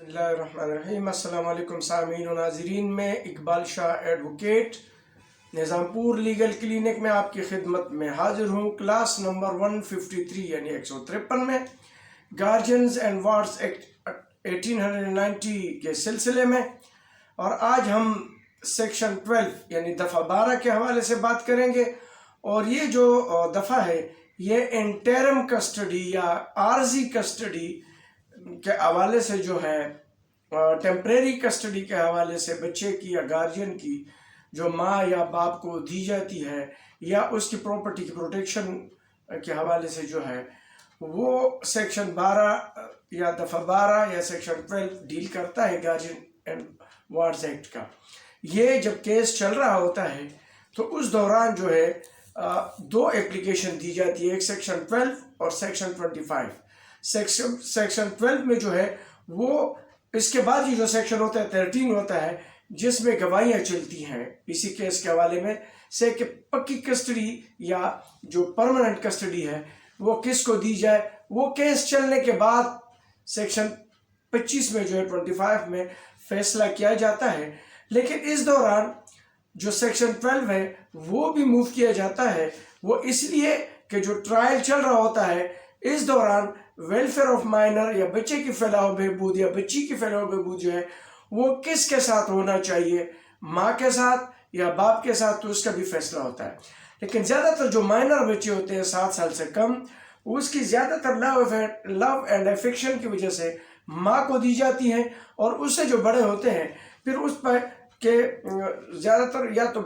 बिस्मिल्लाहिर्रहमानिर्रहीम। अस्सलाम वालेकुम सामीन और नाज़रीन। में Iqbal Shah advocate Nizampur legal clinic में आपकी खिदमत में हाजिर हूँ। क्लास नंबर 153 यानी 153 में गार्जियंस एंड वार्ड्स एक्ट 1890 के सिलसिले में, और आज हम सेक्शन 12 यानी दफ़ा 12 के हवाले से बात करेंगे। और ये जो दफ़ा है ये इंटरम कस्टडी या आर्जी कस्टडी के हवाले से जो है, टेम्परेरी कस्टडी के हवाले से बच्चे की या गार्जियन की जो माँ या बाप को दी जाती है या उसकी प्रॉपर्टी की प्रोटेक्शन के हवाले से जो है वो सेक्शन 12 या दफ़ा 12 या सेक्शन 12 डील करता है गार्जियन एंड वार्ड्स एक्ट का। ये जब केस चल रहा होता है तो उस दौरान जो है दो एप्लीकेशन दी जाती है, एक सेक्शन 12 और सेक्शन 25। सेक्शन 12 में जो है वो इसके बाद ही जो सेक्शन होता है 13 होता है, जिसमें गवाहियाँ चलती हैं इसी केस के हवाले में से कि पक्की कस्टडी या जो परमानेंट कस्टडी है वो किसको दी जाए। वो केस चलने के बाद सेक्शन 25 में जो है 25 में फैसला किया जाता है। लेकिन इस दौरान जो सेक्शन 12 है वो भी मूव किया जाता है, वो इसलिए कि जो ट्रायल चल रहा होता है इस दौरान वेलफेयर ऑफ माइनर या बच्चे की फलाह बहबूद या बच्ची की फलाह बहबूद जो है वो किसके साथ होना चाहिए, माँ के साथ या बाप के साथ, तो उसका भी फैसला होता है। लेकिन ज़्यादातर जो माइनर बच्चे होते हैं 7 साल से कम, उसकी ज़्यादातर लव एंड अफेक्शन की वजह से माँ को दी जाती हैं, और उससे जो बड़े होते हैं फिर उस पर के ज़्यादातर या तो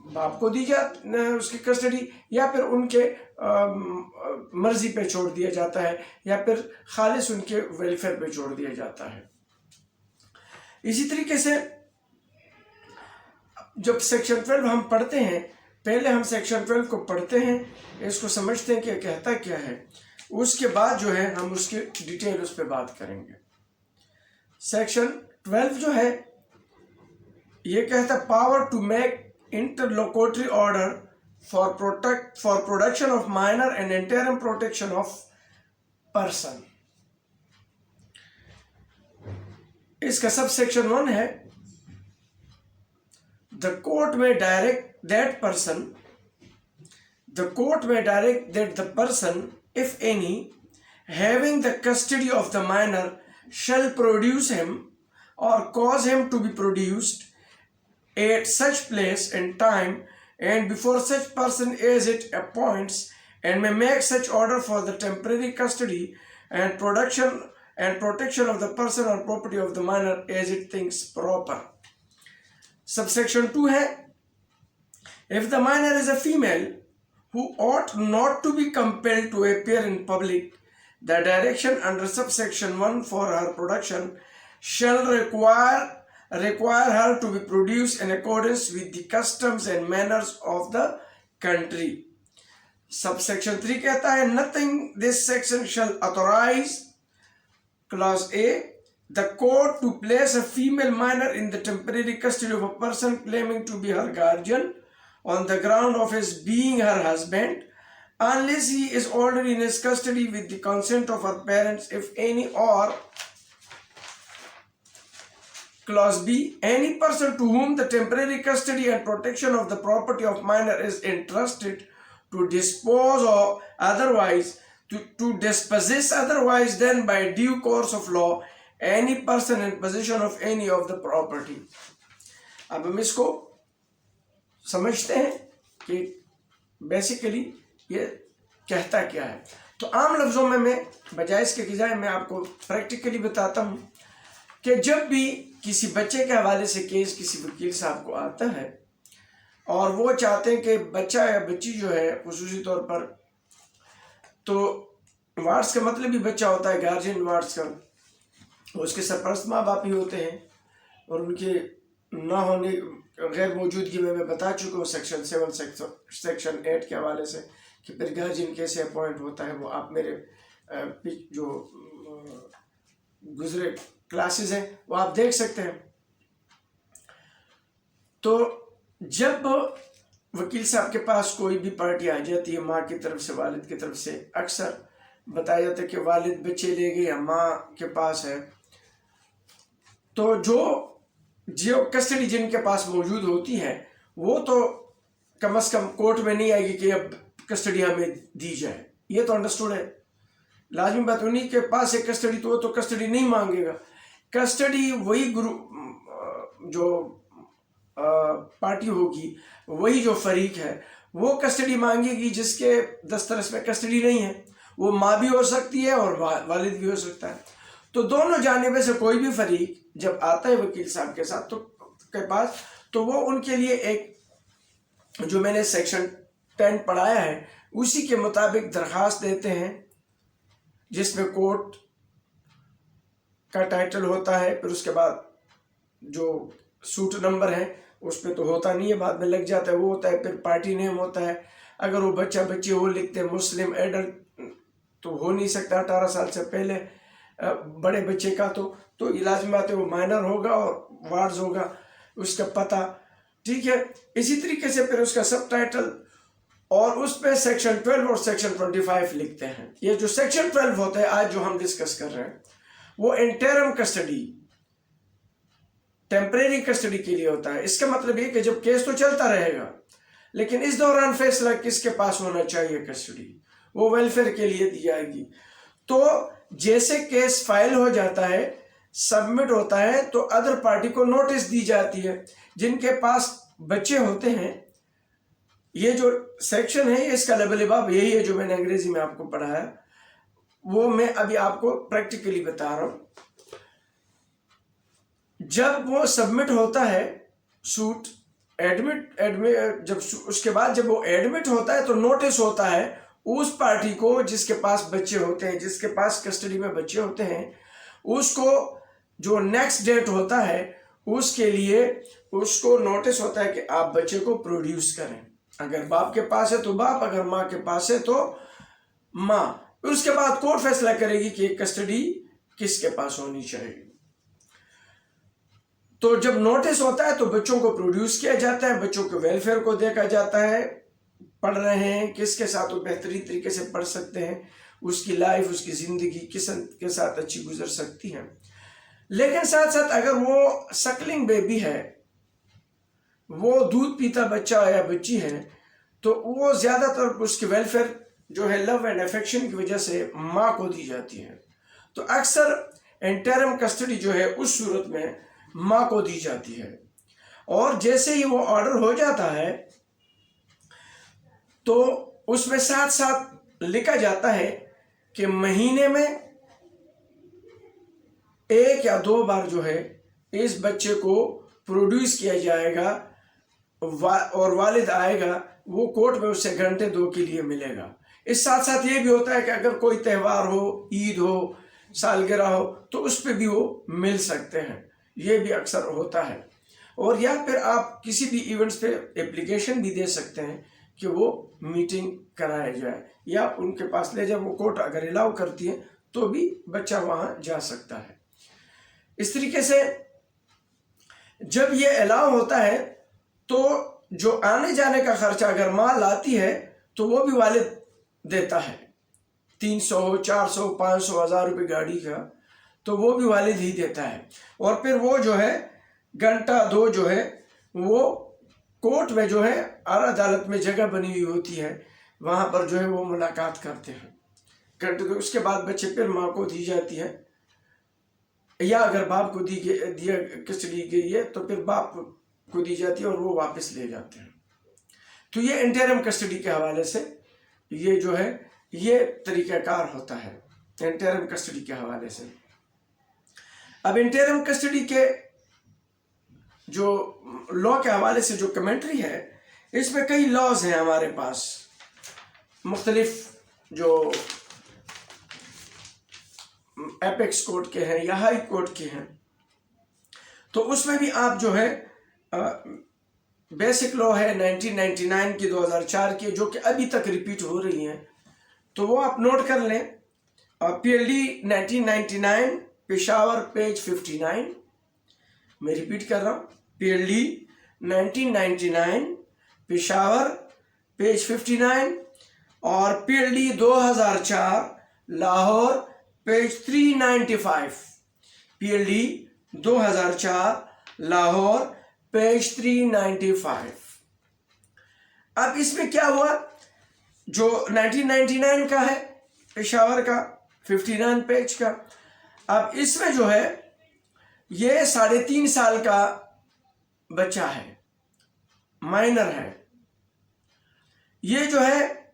बाप को दी जाती उसकी कस्टडी या फिर उनके मर्जी पे छोड़ दिया जाता है या फिर खालिस उनके वेलफेयर पे छोड़ दिया जाता है। इसी तरीके से जब सेक्शन 12 हम पढ़ते हैं, पहले हम सेक्शन 12 को पढ़ते हैं, इसको समझते हैं कि कहता क्या है, उसके बाद जो है हम उसकी डिटेल उस पर बात करेंगे। सेक्शन 12 जो है ये कहता है power to make interlocutory order for production of minor and interim protection of person। इसका सब सेक्शन 1 है, the court may direct that the person if any having the custody of the minor shall produce him or cause him to be produced at such place and time and before such person as it appoints, and may make such order for the temporary custody and protection of the person or property of the minor as it thinks proper। Subsection 2 है, if the minor is a female who ought not to be compelled to appear in public, the direction under subsection 1 for her production shall require her to be produced in accordance with the customs and manners of the country। Subsection 3 कहता है, nothing this section shall authorize, clause A, the court to place a female minor in the temporary custody of a person claiming to be her guardian on the ground of his being her husband, unless he is already in his custody with the consent of her parents if any, or clause B, any person to whom the temporary custody and protection of the property of minor is entrusted to dispose of otherwise, to dispossess otherwise than by due course of law any person in possession of any of the property। अब हम इसको समझते हैं कि basically ये कहता क्या है। तो आम लफ्ज़ों में मैं बजाय इसके की जाए मैं आपको प्रैक्टिकली बताता हूँ कि जब भी किसी बच्चे के हवाले से केस किसी वकील साहब को आता है और वो चाहते हैं कि बच्चा या बच्ची जो है खुसूसी तौर पर, तो वार्ड्स का मतलब भी बच्चा होता है, गार्जियन वार्ड्स का, उसके सरपरस्त माँ बाप ही होते हैं, और उनके ना होने गैर मौजूदगी में मैं बता चुका हूँ सेक्शन 7 सेक्शन 8 के हवाले से कि फिर गार्जियन कैसे अपॉइंट होता है। वो आप मेरे जो गुजरे क्लासेस हैं वो आप देख सकते हैं। तो जब वकील साहब के पास कोई भी पार्टी आ जाती है, माँ की तरफ से वालिद की तरफ से, अक्सर बताया जाता है कि वालिद बच्चे ले गए या माँ के पास है, तो जो कस्टडी जिनके पास मौजूद होती है वो तो कम से कम कोर्ट में नहीं आएगी कि अब कस्टडी हमें दी जाए, ये तो अंडरस्टूड है। लाजमी बात, उन्हीं के पास है कस्टडी, तो वो तो कस्टडी नहीं मांगेगा। कस्टडी वही जो पार्टी होगी, वही जो फरीक है वो कस्टडी मांगेगी जिसके दस्तरस में कस्टडी नहीं है। वो माँ भी हो सकती है और वालिद भी हो सकता है। तो दोनों जानिब से कोई भी फरीक जब आता है वकील साहब के साथ के पास, तो वो उनके लिए एक जो मैंने सेक्शन 10 पढ़ाया है उसी के मुताबिक दरख्वास्त देते हैं, जिसमें कोर्ट का टाइटल होता है, फिर उसके बाद जो सूट नंबर है उस पर तो होता नहीं है, बाद में लग जाता है, वो होता है, फिर पार्टी नेम होता है। अगर वो बच्चा बच्ची वो लिखते हैं मुस्लिम एडल्ट तो हो नहीं सकता 18 साल से पहले बड़े बच्चे का, तो इलाज में आते वो माइनर होगा और वार्ड्स होगा उसका पता, ठीक है। इसी तरीके से फिर उसका सब टाइटल और उस पर सेक्शन 12 और सेक्शन 25 लिखते हैं। ये जो सेक्शन 12 होता है आज जो हम डिस्कस कर रहे हैं वो इंटरम कस्टडी, टेम्परेरी कस्टडी के लिए होता है। इसका मतलब ये कि जब केस तो चलता रहेगा लेकिन इस दौरान फैसला किसके पास होना चाहिए कस्टडी, वो वेलफेयर के लिए दी जाएगी। तो जैसे केस फाइल हो जाता है, सबमिट होता है, तो अदर पार्टी को नोटिस दी जाती है। जिनके पास बच्चे होते हैं, ये जो सेक्शन है इसका लबलिबाब यही है जो मैंने अंग्रेजी में आपको पढ़ाया, वो मैं अभी आपको प्रैक्टिकली बता रहा हूं। जब वो सबमिट होता है सूट, एडमिट जब उसके बाद जब वो एडमिट होता है तो नोटिस होता है उस पार्टी को जिसके पास बच्चे होते हैं, जिसके पास कस्टडी में बच्चे होते हैं, उसको जो नेक्स्ट डेट होता है उसके लिए उसको नोटिस होता है कि आप बच्चे को प्रोड्यूस करें। अगर बाप के पास है तो बाप, अगर माँ के पास है तो माँ। उसके बाद कोर्ट फैसला करेगी कि कस्टडी किसके पास होनी चाहिए। तो जब नोटिस होता है तो बच्चों को प्रोड्यूस किया जाता है, बच्चों के वेलफेयर को देखा जाता है, पढ़ रहे हैं किसके साथ वो बेहतरीन तरीके से पढ़ सकते हैं, उसकी लाइफ, उसकी ज़िंदगी किस के साथ अच्छी गुजर सकती है। लेकिन साथ साथ अगर वो सकलिंग बेबी है, वो दूध पीता बच्चा या बच्ची है, तो वो ज़्यादातर उसकी वेलफेयर जो है लव एंड अफेक्शन की वजह से माँ को दी जाती है। तो अक्सर इंटरम कस्टडी जो है उस सूरत में माँ को दी जाती है। और जैसे ही वो ऑर्डर हो जाता है तो उसमें साथ साथ लिखा जाता है कि महीने में 1 या 2 बार जो है इस बच्चे को प्रोड्यूस किया जाएगा और वालिद आएगा, वो कोर्ट में उससे घंटे 2 के लिए मिलेगा। इस साथ साथ ये भी होता है कि अगर कोई त्यौहार हो, ईद हो, सालगिरह हो, तो उस पर भी वो मिल सकते हैं, ये भी अक्सर होता है। और या फिर आप किसी भी इवेंट्स पे एप्लीकेशन भी दे सकते हैं कि वो मीटिंग कराया जाए, या उनके पास ले जाए, वो कोर्ट अगर अलाउ करती है तो भी बच्चा वहाँ जा सकता है। इस तरीके से जब ये अलाउ होता है तो जो आने जाने का खर्चा अगर माँ लाती है तो वो भी वालिद देता है, 300, 400, 500, 1000 रुपये गाड़ी का, तो वो भी वालिद ही देता है। और फिर वो जो है घंटा 2 जो है वो कोर्ट में जो है अदालत में जगह बनी हुई होती है, वहाँ पर जो है वो मुलाकात करते हैं घंटे 2। उसके बाद बच्चे फिर माँ को दी जाती है, या अगर बाप को दिया कस्टडी गई है तो फिर बाप को दी जाती है और वो वापस ले जाते हैं। तो ये इंटरम कस्टडी के हवाले से ये जो है ये तरीक़ाकार होता है इंटरम कस्टडी के हवाले से। अब इंटरम कस्टडी के जो लॉ के हवाले से जो कमेंट्री है, इसमें कई लॉज हैं हमारे पास, मुख्तलिफ जो एपेक्स कोर्ट के हैं या हाई कोर्ट के हैं। तो उसमें भी आप जो है बेसिक लॉ है 1999 की, 2004 की, जो कि अभी तक रिपीट हो रही हैं, तो वो आप नोट कर लें। PLD 1999 पेशावर पेज 59, मैं रिपीट कर रहा हूँ, PLD 1999 पेशावर पेज 59, और PLD 2004 Lahore page 395, PLD 2004 Lahore, page 395। अब इसमें क्या हुआ, जो 1999 का है पेशावर का 59 पेज का, अब इसमें जो है ये 3.5 साल का बच्चा है, माइनर है। ये जो है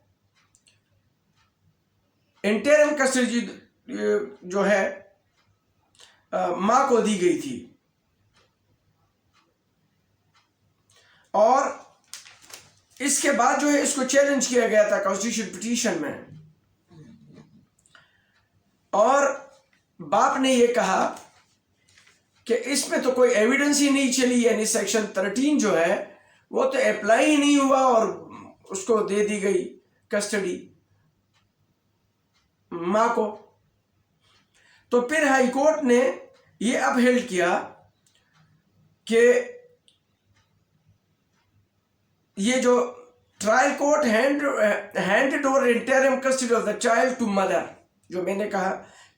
इंटरिम कस्टडी जो है मां को दी गई थी, और इसके बाद जो है इसको चैलेंज किया गया था कॉन्स्टिट्यूशन पिटीशन में, और बाप ने ये कहा कि इसमें तो कोई एविडेंस ही नहीं चली, यानी सेक्शन 13 जो है वो तो अप्लाई ही नहीं हुआ और उसको दे दी गई कस्टडी मां को। तो फिर हाई कोर्ट ने ये अपहेल्ड किया कि ये जो trial court handed over interim custody of the child to mother, जो मैंने कहा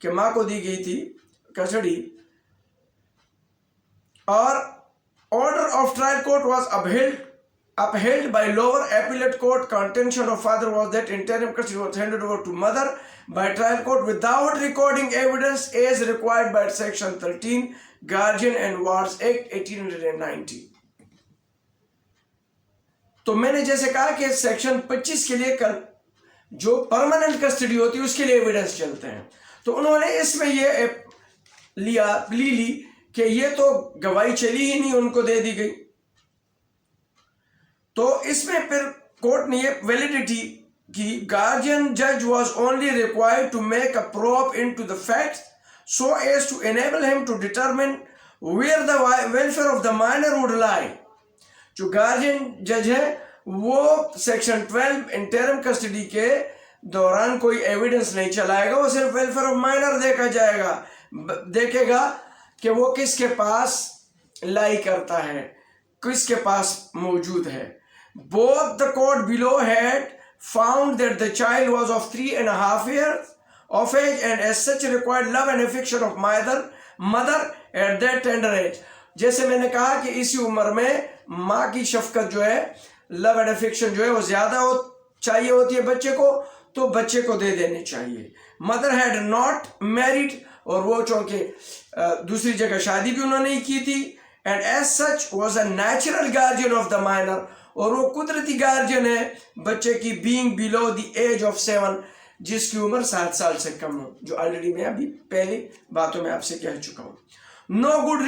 कि मां को दी गई थी कस्टडी, और order of trial court was upheld by lower appellate court. Contention of father was that interim custody was handed over to mother by trial court without recording evidence as required by section 13 Guardian and Wards Act 1890। तो मैंने जैसे कहा कि section 25 के लिए कल जो permanent custody होती है उसके लिए एविडेंस चलते हैं, तो उन्होंने इसमें ये ली कि ये तो गवाही चली ही नहीं, उनको दे दी गई। तो इसमें फिर कोर्ट ने ये वैलिडिटी की, गार्जियन जज was only required to make a probe into the facts so as to enable him to determine where the welfare of the minor would lie. जो गार्जियन जज है वो सेक्शन 12 इंटरिम कस्टडी के दौरान कोई evidence नहीं चलाएगा, वो सिर्फ वेलफेयर ऑफ माइनर देखेगा कि वो किसके पास लाई करता है, किसके पास मौजूद है। Both the court below had found that the child was of 3.5 years of age and as such required love and affection of mother at that tender age। जैसे मैंने कहा कि इसी उम्र में माँ की शफकत जो है, लव एंड अफेक्शन जो है वो ज्यादा चाहिए होती है बच्चे को, तो बच्चे को दे देने चाहिए। मदर हैड नॉट मैरिड, और वो चूंकि दूसरी जगह शादी भी उन्होंने ही की थी, and as such was a natural guardian of the minor, और वो कुदरती गार्जियन है बच्चे की, being below the age of 7, जिसकी उम्र 7 साल से कम हो, जो ऑलरेडी मैं अभी पहले बातों में आपसे कह चुका हूँ। No good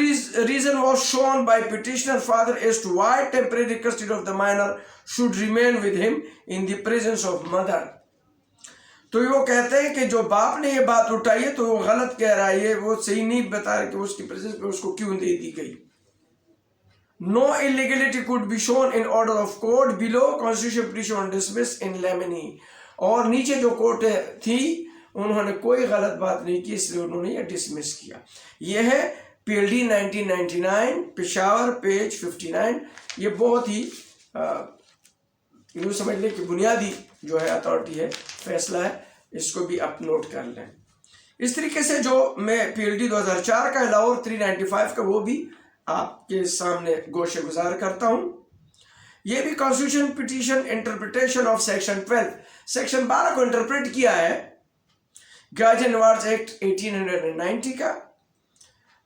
reason was shown by petitioner father as to why temporary custody of the minor should remain with him in the presence of mother। तो वो कहते हैं कि जो बाप ने ये बात उठाई है तो वो गलत कह रहा है, ये वो सही नहीं बता रहा कि उसकी प्रेजेंस में उसको क्यों दे दी गई। No illegality could be shown in order of court below constitutional petition on dismiss in lemony। और नीचे जो कोर्ट थी उन्होंने कोई गलत बात नहीं की, इसलिए उन्होंने ये डिसमिस किया। यह है PLD 1999 पेशावर पेज 59। ये बहुत ही यूँ समझ लें कि बुनियादी जो है अथॉरिटी है, फैसला है, इसको भी आप नोट कर लें। इस तरीके से जो मैं PLD 2004 का लाहौर 395 का वो भी आपके सामने गोशे गुजार करता हूं। ये भी constitution petition interpretation of section 12, section 12 को इंटरप्रेट किया है गार्जियन वार्ड्स एक्ट 1890 का।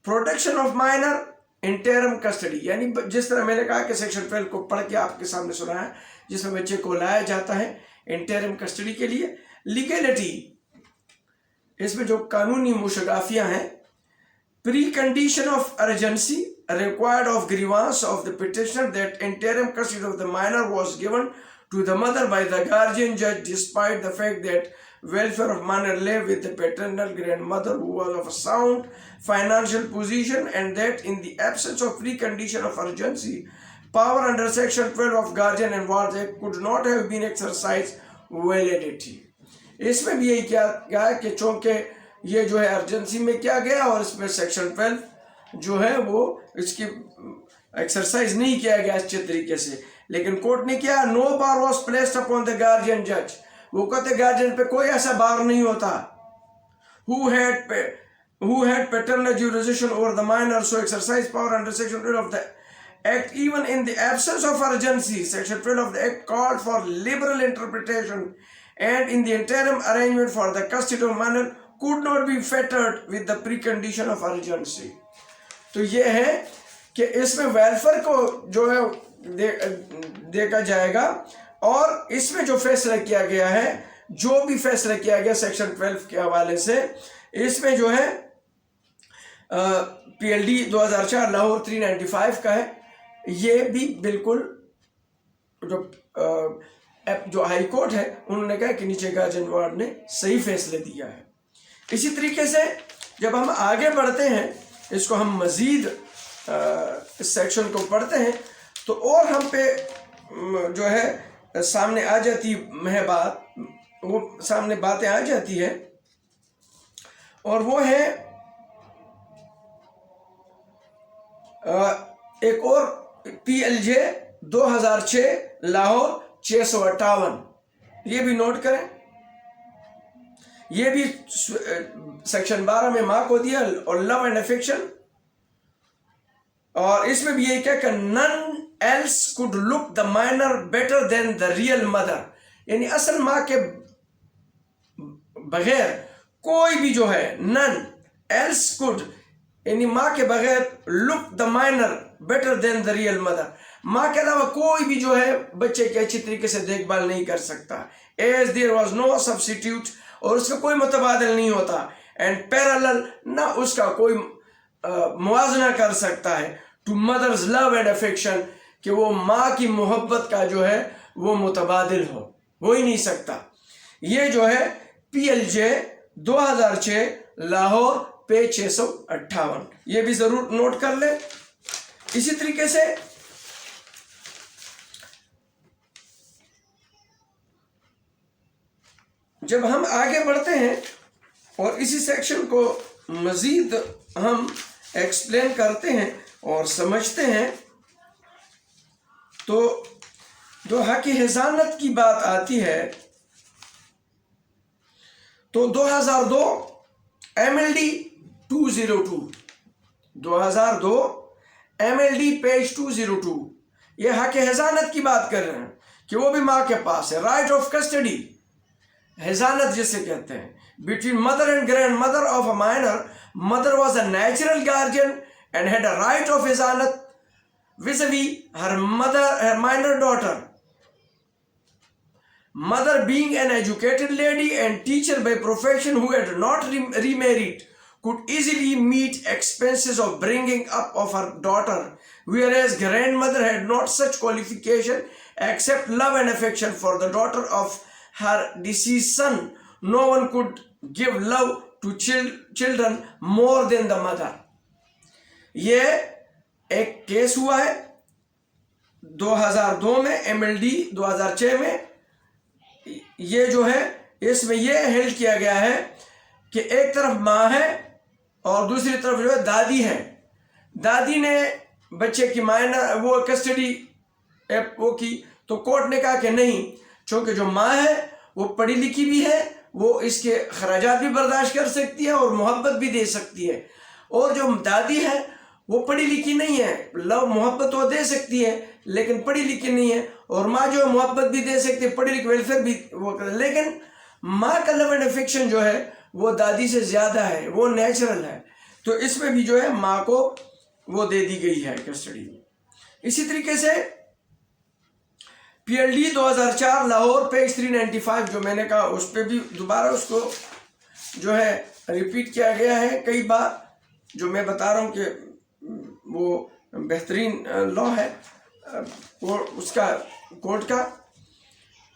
Protection of minor interim custody, यानी जिस तरह मैंने कहा कि सेक्शन 12 को पढ़ के आपके सामने सुना है, जिसमें बच्चे को लाया जाता है इंटरिम कस्टडी के लिए। लीगलिटी, इसमें जो कानूनी मुशगाफियां हैं, pre condition of urgency required of grievance of the petitioner that interim custody of the minor was given to the mother by the guardian judge despite the fact that welfare of minor lay with the paternal grandmother who was of a sound financial position, and that in the absence of precondition of urgency power under section 12 of Guardian and Wards Act could not have been exercised validity। इसमें भी यही क्या गया कि चूंकि ये जो है अर्जेंसी में क्या गया और इसमें सेक्शन 12 जो है वो इसकी एक्सरसाइज नहीं किया गया अच्छे तरीके से, लेकिन कोर्ट ने किया, no bar was placed upon the guardian जज। वो कहते गार्जियन पे कोई ऐसा बार नहीं होता। Who had who had paternal jurisdiction over the minor so exercise power under section 12 of the act even in the absence of urgency. Section 12 of the act called for liberal interpretation and in the interim arrangement for the custody of minor could not be fettered with the precondition of urgency. तो ये है कि इसमें welfare को जो है देखा जाएगा और इसमें जो फैसला किया गया है, जो भी फैसला किया गया सेक्शन 12 के हवाले से, इसमें जो है PLD 2004 लाहौर 395 का है, ये भी बिल्कुल जो हाई कोर्ट है उन्होंने कहा कि नीचे गार्जियन वार्ड ने सही फैसले दिया है। इसी तरीके से जब हम आगे बढ़ते हैं, इसको हम मज़ीद इस सेक्शन को पढ़ते हैं तो और हम पे जो है सामने आ जाती है बात, वो सामने बातें आ जाती है और वो है एक और PLJ 2006 लाहौर 658, ये भी नोट करें। ये भी सेक्शन 12 में माँ को दिया और लव एंड अफेक्शन, और इसमें भी यही क्या कि none else could look the minor better than the real mother, यानी असल माँ के बगैर कोई भी जो है, नन एल्स कुड यानी माँ के बगैर look the minor better than the real mother, माँ के अलावा कोई भी जो है बच्चे की अच्छी तरीके से देखभाल नहीं कर सकता। As there was no substitute, और उसका कोई मुतबादल नहीं होता, एंड पैरेलल, ना उसका कोई मुआवजा कर सकता है to mother's love and affection, कि वो माँ की मोहब्बत का जो है वो मुतबादिल हो ही नहीं सकता। ये जो है PLJ 2006 लाहौर पेज 658, ये भी जरूर नोट कर ले। इसी तरीके से जब हम आगे बढ़ते हैं और इसी सेक्शन को मजीद हम एक्सप्लेन करते हैं और समझते हैं, तो जो हक़ हिज़ानत की बात आती है तो 2002 MLD 2002 MLD पेज 202, ये हक़ हिज़ानत की बात कर रहे हैं कि वो भी माँ के पास है। राइट ऑफ कस्टडी, हिज़ानत जिसे कहते हैं, between mother and grandmother of a minor, mother was a natural guardian and had a right of हिज़ानत vis-a-vis her minor daughter. Mother being an educated lady and teacher by profession who had not remarried could easily meet expenses of bringing up of her daughter, whereas grandmother had not such qualification except love and affection for the daughter of her deceased son. No one could give love to children more than the mother. ये एक case हुआ है 2002 में, MLD 2006 में। ये जो है इसमें ये हेल्ड किया गया है कि एक तरफ माँ है और दूसरी तरफ जो है दादी है। दादी ने बच्चे की मायना वो कस्टडी वो की, तो कोर्ट ने कहा कि नहीं, चूँकि जो माँ है वो पढ़ी लिखी भी है, वो इसके खराजात भी बर्दाश्त कर सकती है और मोहब्बत भी दे सकती है, और जो दादी है वो पढ़ी लिखी नहीं है, लव मोहब्बत वो दे सकती है लेकिन पढ़ी लिखी नहीं है, और माँ जो है मोहब्बत भी दे सकती है, पढ़ी लिखी वेलफेयर भी वो कर, लेकिन माँ का लव एंड अफेक्शन जो है वो दादी से ज़्यादा है, वो नेचुरल है। तो इसमें भी जो है माँ को वो दे दी गई है कस्टडी। इसी तरीके से PLD 2004 लाहौर पेज 395, जो मैंने कहा उस पर भी दोबारा उसको जो है रिपीट किया गया है कई बार, जो मैं बता रहा हूँ कि वो बेहतरीन लॉ है वो उसका कोर्ट का।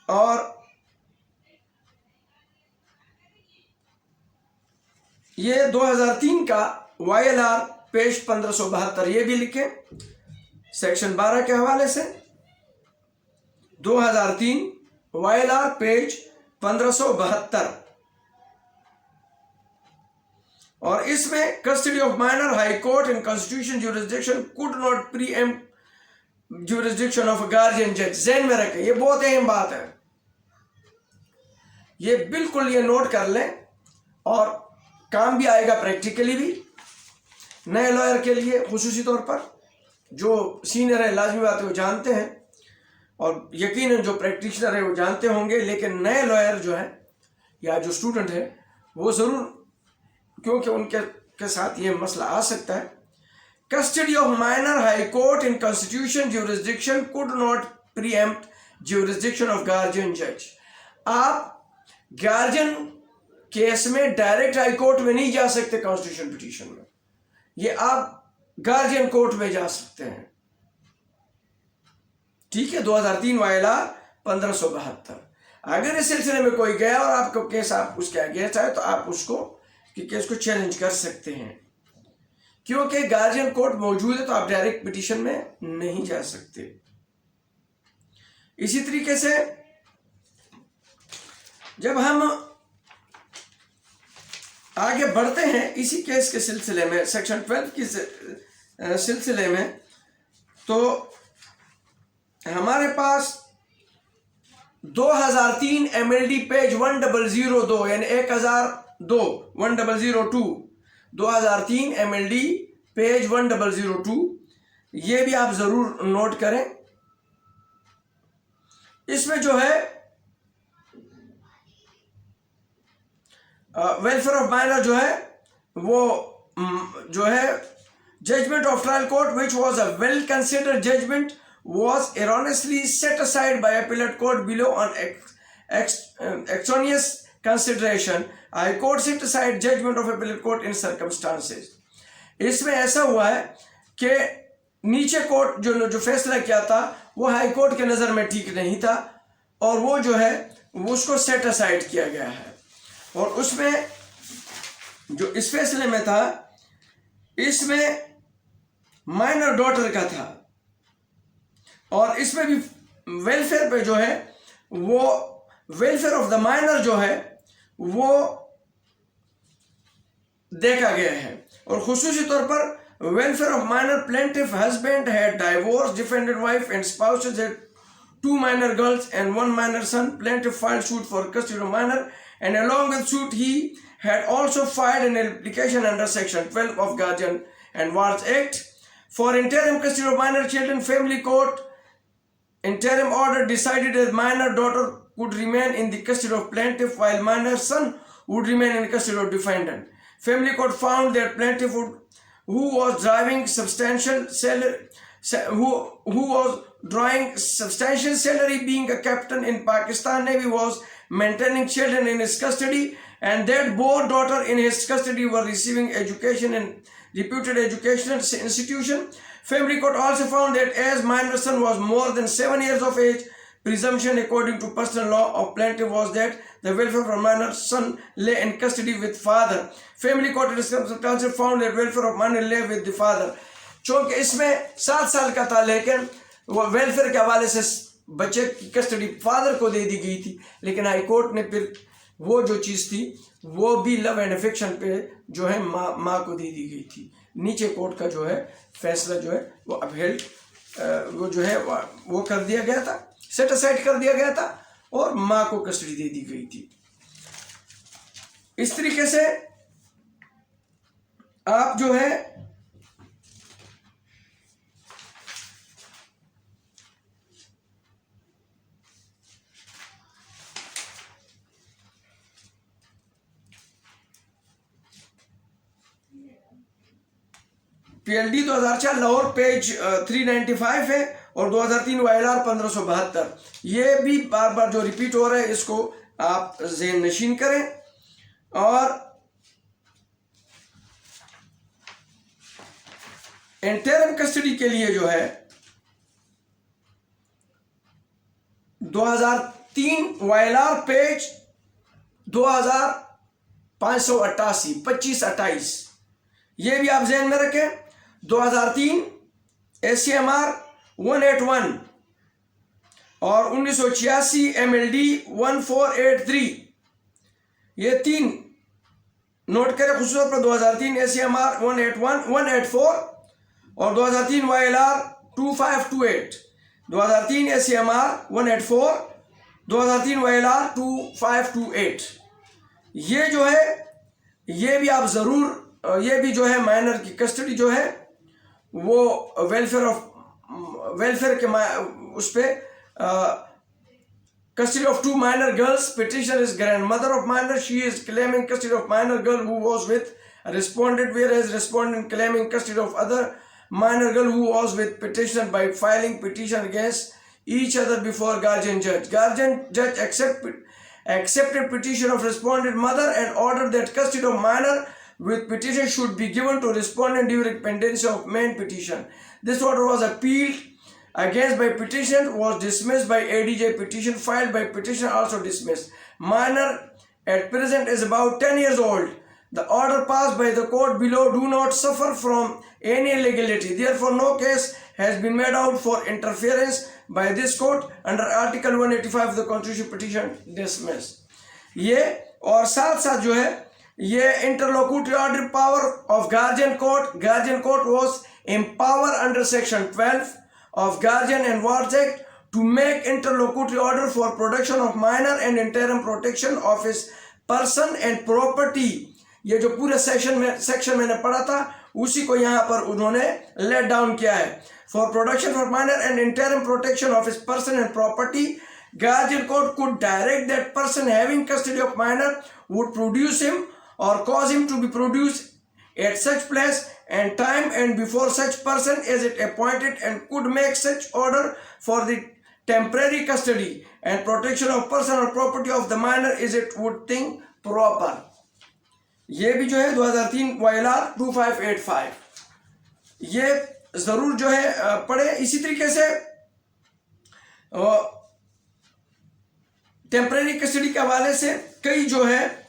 और ये 2003 का YLR पेज 1572, ये भी लिखे सेक्शन 12 के हवाले से। 2003 YLR पेज 1572, और इसमें custody of minor high court and constitution jurisdiction could not pre-empt jurisdiction of guardian जज। ज़हन में रखें, ये बहुत अहम बात है, ये बिल्कुल ये नोट कर लें और काम भी आएगा प्रैक्टिकली भी नए लॉयर के लिए, खुसूसी तौर पर जो सीनियर है लाजमी बात है वो जानते हैं और यकीनन जो प्रैक्टिशनर है वो जानते होंगे, लेकिन नए लॉयर जो है या जो स्टूडेंट है वो ज़रूर, क्योंकि उनके साथ ये मसला आ सकता है। Custody of minor high court in constitution jurisdiction could not pre-empt jurisdiction of guardian जज। आप गार्जियन केस में डायरेक्ट हाई कोर्ट में नहीं जा सकते कॉन्स्टिट्यूशन पिटीशन में, ये आप गार्जियन कोर्ट में जा सकते हैं। ठीक है, 2003 वायलार 1572। अगर इस सिलसिले में कोई गया और आपको केस आप उसके अगेंस्ट आए तो आप उसको कि केस को चैलेंज कर सकते हैं, क्योंकि गार्जियन कोर्ट मौजूद है तो आप डायरेक्ट पिटीशन में नहीं जा सकते। इसी तरीके से जब हम आगे बढ़ते हैं इसी केस के सिलसिले में, सेक्शन 12 की सिलसिले में, तो हमारे पास 2003 MLD पेज 1002 यानी 1002 2003 MLD पेज 1002, ये भी आप ज़रूर नोट करें। इसमें जो है वेलफेयर ऑफ माइनर जो है वो जो है judgment of trial court which was a well considered judgment was erroneously set aside by appellate court below on extraneous consideration. High court set aside judgment of appellate court in circumstances. इसमें ऐसा हुआ है कि नीचे court जो फैसला किया था वो हाई कोर्ट के नज़र में ठीक नहीं था और वो जो है वो उसको सेट असाइड किया गया है। और उसमें जो इस फैसले में था, इसमें माइनर डॉटर का था और इसमें भी वेलफेयर पे जो है वो वेलफेयर ऑफ द माइनर जो है वो देखा गया है। और खुसूसी तौर पर welfare of minor plaintiff husband had divorce, defended wife and spouses had 2 minor girls and 1 minor son. Plaintiff filed suit for custody of minor, and along with suit he had also filed an application under section 12 of Guardian and Wards Act for interim custody of minor children. Family court interim order decided that minor daughter could remain in the custody of plaintiff while minor son would remain in custody of defendant. Family court found that plaintiff who was drawing substantial salary being a captain in Pakistan Navy was maintaining children in his custody, and that both daughter in his custody were receiving education in reputed educational institution. Family court also found that as minor son was more than 7 years of age, presumption according to personal law of plaintiff was that the welfare of minor son lay in custody with father. Family court also found that welfare of minor lay with the father. चूँकि इसमें 7 साल का था, लेकिन वो welfare के हवाले से बच्चे की कस्टडी फादर को दे दी गई थी, लेकिन हाई कोर्ट ने फिर वो जो चीज़ थी वो भी लव एंड अफेक्शन पे जो है माँ को दे दी गई थी। नीचे कोर्ट का जो है फैसला जो है वो अपहेल्ड वो जो है वो कर दिया गया था, सेट असाइड कर दिया गया था और माँ को कस्टडी दे दी गई थी। इस तरीके से आप जो है PLD 2004 लाहौर पेज 395 है और 2003 YLR 1572। ये भी बार बार जो रिपीट हो रहा है इसको आप ज़हन नशीन करें। और इंटरम कस्टडी के लिए जो है 2003 YLR पेज 2588 2528, ये भी आप ज़हन में रखें। 2003 ACMR 181 और 1986 MLD 1483, ये 3 नोट करें खुसूस पर। 2003 ACMR 181 184 और 2003 YLR 2528, 2003 ACMR 184, 2003 YLR 2528। ये जो है ये भी आप ज़रूर, ये भी जो है माइनर की कस्टडी जो है वो वेलफेयर के उस पर custody of two minor girls. Petitioner is grandmother of minor. She is claiming custody of minor girl who was with respondent, whereas respondent claiming custody of other minor girl who was with petitioner by filing petition against each other before guardian judge. Guardian judge accepted petition of respondent mother and ordered that custody of minor with petition should be given to respondent during pendency of main petition. This order was appealed against by petition, was dismissed by ADJ. Petition filed by petitioner also dismissed. Minor at present is about 10 years old. The order passed by the court below do not suffer from any illegality. Therefore, no case has been made out for interference by this court under Article 185 of the Constitution. Petition dismissed. ये और साथ साथ जो है ये interlocutory order power of guardian court. Guardian court was empowered under Section 12 of Guardian and Wards Act to make interlocutory order for protection of minor and interim protection of his person and property. ये जो पूरे section मैंने पढ़ा था उसी को यहाँ पर उन्होंने लेट डाउन किया है. For protection for minor and interim protection of his person and property, guardian court could direct that person having custody of minor would produce him or cause him to be produced at such place and time and before such person as it appointed, and could make such order for the temporary custody and protection of person or property of the minor as it would think proper. ये भी जो है 2003 YLR 2585 ये जरूर जो है पढ़े. इसी तरीके से टेम्परेरी कस्टडी के हवाले से कई जो है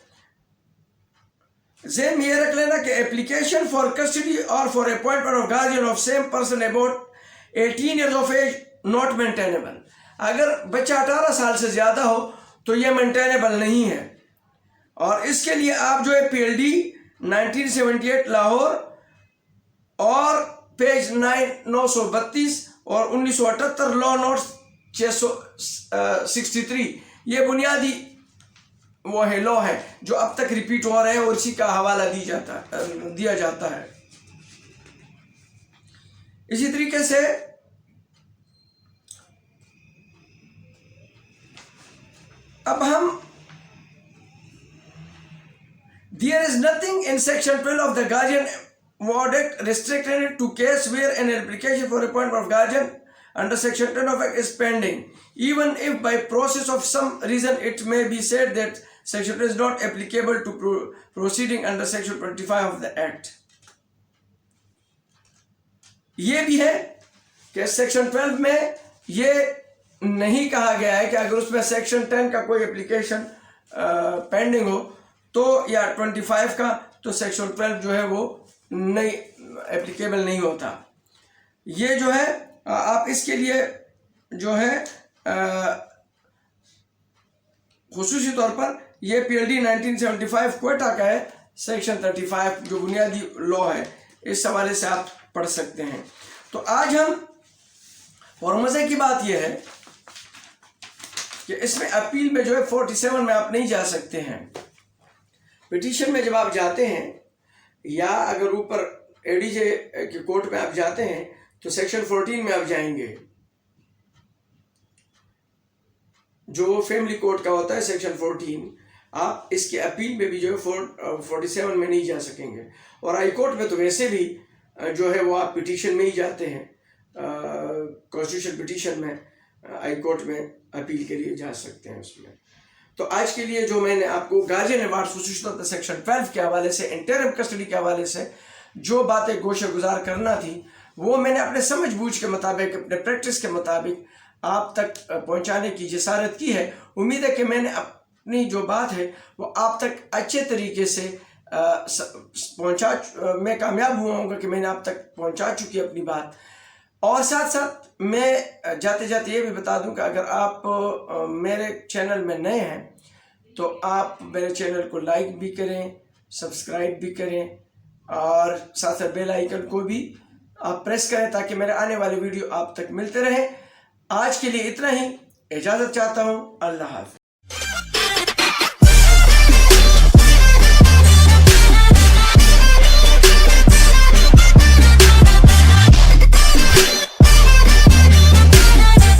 ज़हन में ये रख लेना कि एप्लीकेशन फॉर कस्टडी और for appointment of guardian of same person about 18 years of age not maintainable. अगर बच्चा 18 साल से ज़्यादा हो तो ये मेंटेनेबल नहीं है. और इसके लिए आप जो है PLD 1978 लाहौर और पेज 932 और 1978 लॉ नोट्स 663 ये बुनियादी वो है लॉ है जो अब तक रिपीट हो रहे हैं और इसी का हवाला दिया जाता है. इसी तरीके से अब हम there is nothing in section 12 of the Guardian Ward Act restricting it to case where an application for appointment of guardian under section 10 of Act is pending, even if by process of some reason it may be said that section 12 is not applicable to proceeding under section 25 of the Act. ये भी है कि section 12 में ये नहीं कहा गया है कि अगर उसमें सेक्शन 10 का कोई एप्लीकेशन पेंडिंग हो तो या 25 का तो सेक्शन 12 जो है वो नहीं एप्लीकेबल नहीं होता. ये जो है आप इसके लिए जो है खुसूसी तौर पर ये PLD 1975 क्वेटा का है सेक्शन 35 जो बुनियादी लॉ है इस हवाले से आप पढ़ सकते हैं. तो आज हम और मज़े की बात यह है कि इसमें अपील में जो है 47 में आप नहीं जा सकते हैं. पिटीशन में जब आप जाते हैं या अगर ऊपर ADJ के कोर्ट में आप जाते हैं तो सेक्शन 14 में आप जाएंगे जो फैमिली कोर्ट का होता है सेक्शन 14. आप इसके अपील में भी जो है 47 में नहीं जा सकेंगे. और हाई कोर्ट में तो वैसे भी जो है वो आप पिटीशन में ही जाते हैं. कॉन्स्टिट्यूशन पिटीशन में हाई कोर्ट में अपील के लिए जा सकते हैं उसमें. तो आज के लिए जो मैंने आपको गार्जियन अवार्ड खुसूसी सेक्शन 12 के हवाले से इंटरिम कस्टडी के हवाले से जो बातें गोशे गुजार करना थी वो मैंने अपने समझ बूझ के मुताबिक अपने प्रैक्टिस के मुताबिक आप तक पहुंचाने की जसारत की है. उम्मीद है कि मैंने अपनी जो बात है वो आप तक अच्छे तरीके से मैं कामयाब हुआ हूँ कि मैंने आप तक पहुंचा चुकी अपनी बात. और साथ साथ मैं जाते जाते ये भी बता दूं कि अगर आप मेरे चैनल में नए हैं तो आप मेरे चैनल को लाइक भी करें, सब्सक्राइब भी करें और साथ साथ बेल आइकन को भी आप प्रेस करें ताकि मेरे आने वाले वीडियो आप तक मिलते रहें. आज के लिए इतना ही, इजाज़त चाहता हूँ. अल्लाह हाफ़िज़.